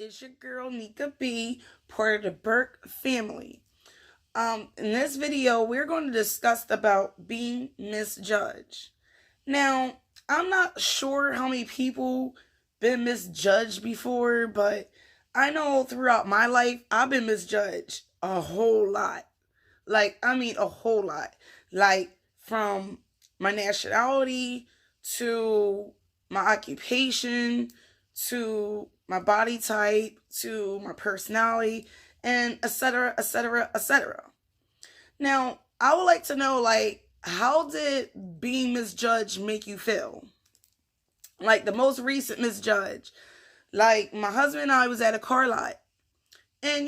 It's your girl Nika B, part of the Burke family. In this video, we're going to discuss about being misjudged. Now, I'm not sure how many people been misjudged before, but I know throughout my life, I've been misjudged a whole lot. A whole lot. Like, from my nationality to my occupation to my body type to my personality and etc etc etc. Now, I would like to know, how did being misjudged make you feel? Like the most recent misjudge, like my husband and I was at a car lot, and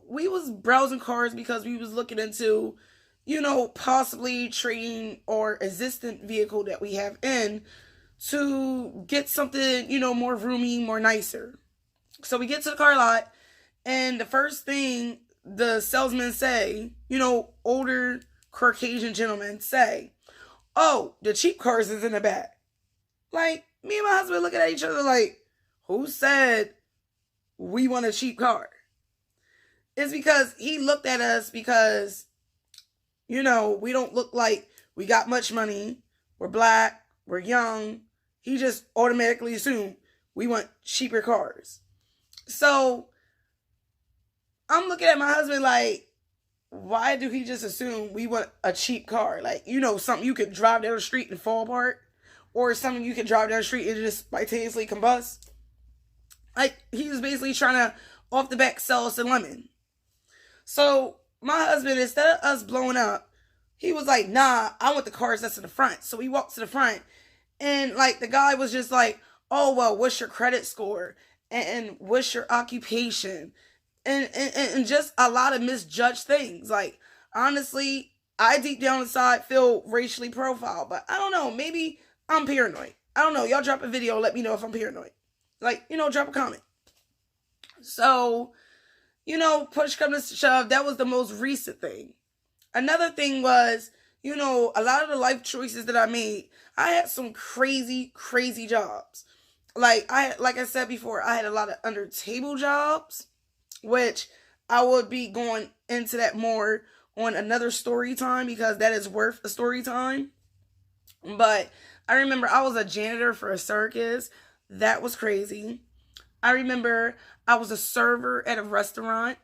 we was browsing cars because we was looking into possibly trading our existing vehicle that we have in to get something, more roomy, more nicer. So we get to the car lot, and the first thing the salesman say, older Caucasian gentlemen say, "Oh, the cheap cars is in the back." Like, me and my husband looking at each other like, who said we want a cheap car? It's because he looked at us because, we don't look like we got much money. We're black. We're young. He just automatically assumed we want cheaper cars. So I'm looking at my husband like, why do he just assume we want a cheap car? Like, something you could drive down the street and fall apart, or something you could drive down the street and just spontaneously combust. Like, he was basically trying to, off the back, sell us a lemon. So my husband, instead of us blowing up, he was like, "Nah, I want the cars that's in the front." So we walked to the front, and the guy was just like, "Oh, well, what's your credit score? And what's your occupation?" And just a lot of misjudged things. Like, honestly, I deep down inside feel racially profiled, but I don't know, maybe I'm paranoid. I don't know. Y'all drop a video, let me know if I'm paranoid. Drop a comment. So, push come to shove, that was the most recent thing. Another thing was, a lot of the life choices that I made, I had some crazy, crazy jobs. Like I said before, I had a lot of under table jobs, which I would be going into that more on another story time because that is worth a story time. But I remember I was a janitor for a circus. That was crazy. I remember I was a server at a restaurant,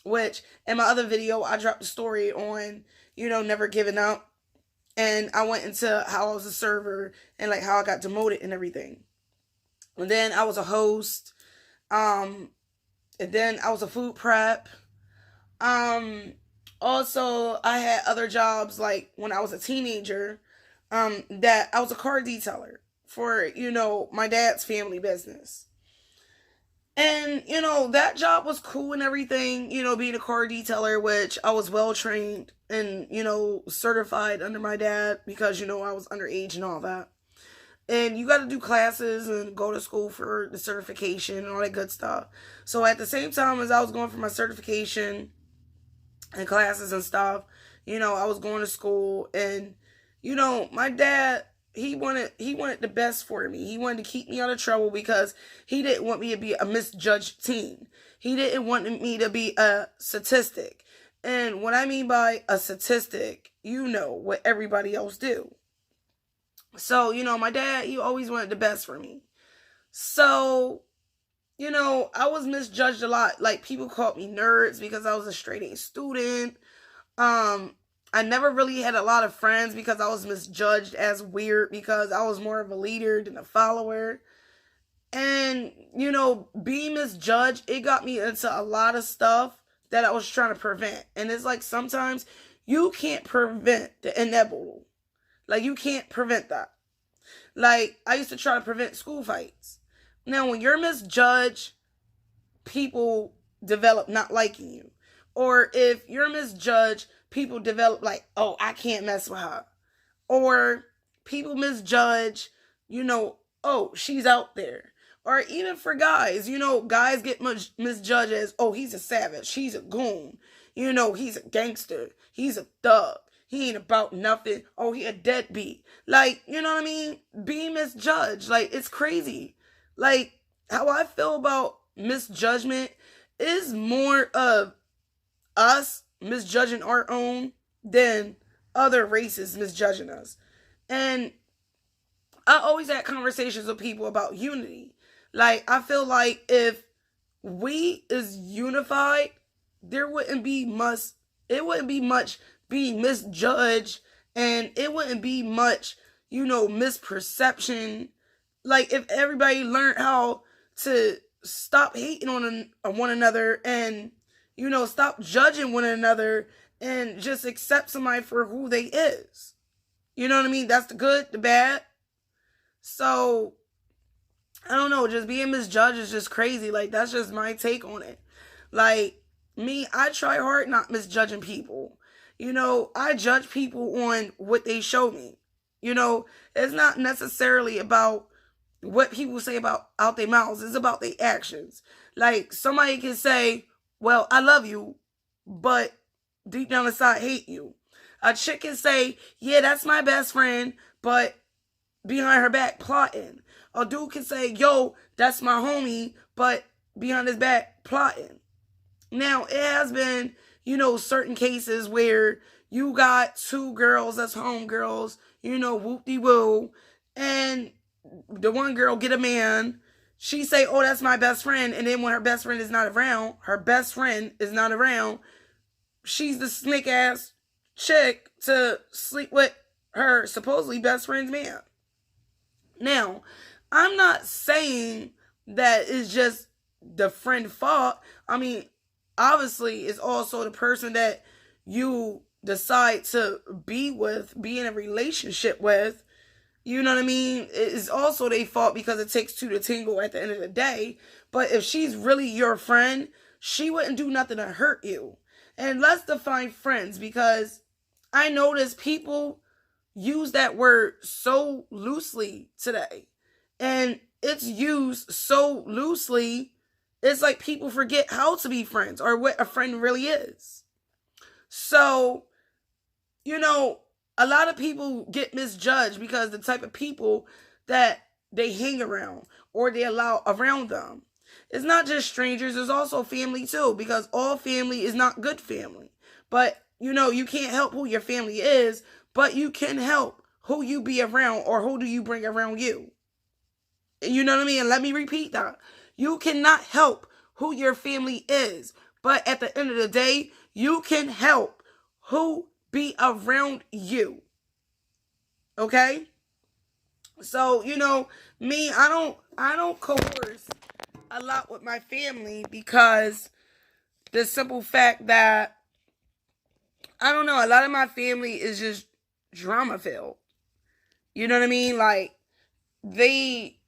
which in my other video, I dropped a story on, never giving up. And I went into how I was a server and how I got demoted and everything. And then I was a host. And then I was a food prep. Also, I had other jobs when I was a teenager, that I was a car detailer for, my dad's family business. And, that job was cool and everything, being a car detailer, which I was well trained and, certified under my dad because, I was underage and all that. And you got to do classes and go to school for the certification and all that good stuff. So at the same time as I was going for my certification and classes and stuff, I was going to school and, my dad, he wanted the best for me. He wanted to keep me out of trouble because he didn't want me to be a misjudged teen. He didn't want me to be a statistic. And what I mean by a statistic, what everybody else do. So, my dad, he always wanted the best for me. So, I was misjudged a lot. Like, people called me nerds because I was a straight A student. I never really had a lot of friends because I was misjudged as weird because I was more of a leader than a follower. And, being misjudged, it got me into a lot of stuff that I was trying to prevent. And it's like sometimes you can't prevent the inevitable. You can't prevent that. I used to try to prevent school fights. Now, when you're misjudged, people develop not liking you. Or if you're misjudged, people develop oh, I can't mess with her. Or people misjudge, oh, she's out there. Or even for guys, guys get misjudged as, oh, he's a savage. He's a goon. He's a gangster. He's a thug. He ain't about nothing. Oh, he a deadbeat. You know what I mean? Being misjudged. It's crazy. How I feel about misjudgment is more of us misjudging our own than other races misjudging us. And I always had conversations with people about unity. Like, I feel like if we is unified, there wouldn't be much, it wouldn't be much being misjudged, and it wouldn't be much, misperception. Like, if everybody learned how to stop hating on one another, and stop judging one another, and just accept somebody for who they is. You know what I mean? That's the good, the bad. So I don't know, just being misjudged is just crazy. Like, that's just my take on it. Like, me, I try hard not misjudging people. I judge people on what they show me. It's not necessarily about what people say about out their mouths. It's about their actions. Like, somebody can say, well, I love you, but deep down inside hate you. A chick can say, yeah, that's my best friend, but behind her back plotting. A dude can say, yo, that's my homie, but behind his back plotting. Now, it has been, certain cases where you got two girls that's homegirls, whoop-de-woo, and the one girl get a man, she say, oh, that's my best friend, and then when her best friend is not around, she's the snake-ass chick to sleep with her supposedly best friend's man. Now, I'm not saying that it's just the friend fault. I mean, obviously, it's also the person that you decide to be in a relationship with. You know what I mean? It's also their fault because it takes two to tango at the end of the day. But if she's really your friend, she wouldn't do nothing to hurt you. And let's define friends, because I notice people use that word so loosely today. And it's used so loosely, it's like people forget how to be friends or what a friend really is. So, a lot of people get misjudged because the type of people that they hang around or they allow around them. It's not just strangers, it's also family too, because all family is not good family. But, you can't help who your family is, but you can help who you be around or who do you bring around you. You know what I mean? And let me repeat that. You cannot help who your family is, but at the end of the day, you can help who be around you. Okay? So, me, I don't coerce a lot with my family because the simple fact that, I don't know, a lot of my family is just drama filled. You know what I mean? Like, they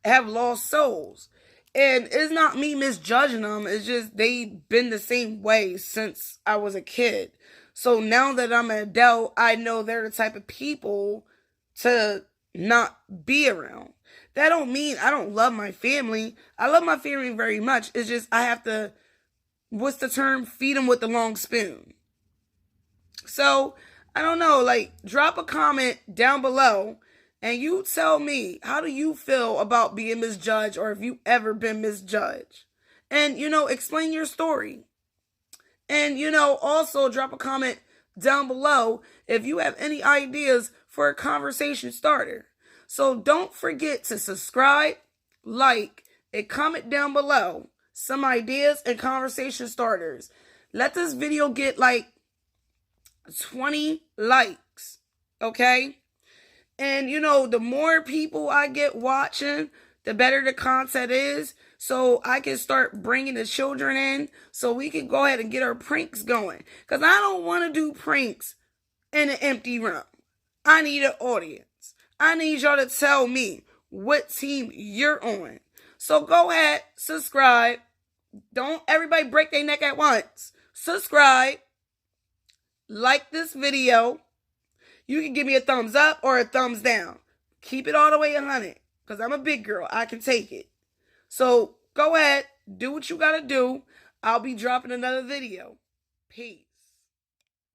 have lost souls. And it's not me misjudging them. It's just they've been the same way since I was a kid. So now that I'm an adult, I know they're the type of people to not be around. That don't mean I don't love my family. I love my family very much. It's just I have to, what's the term? Feed them with the long spoon. So, I don't know, like, drop a comment down below and you tell me, how do you feel about being misjudged, or have you ever been misjudged? And, explain your story. And, also drop a comment down below if you have any ideas for a conversation starter. So don't forget to subscribe, like, and comment down below some ideas and conversation starters. Let this video get like 20 likes, okay? And, the more people I get watching, the better the content is. So I can start bringing the children in so we can go ahead and get our pranks going. Because I don't want to do pranks in an empty room. I need an audience. I need y'all to tell me what team you're on. So go ahead, subscribe. Don't everybody break their neck at once. Subscribe. Like this video. You can give me a thumbs up or a thumbs down. Keep it all the way 100. Because I'm a big girl. I can take it. So go ahead. Do what you got to do. I'll be dropping another video. Peace.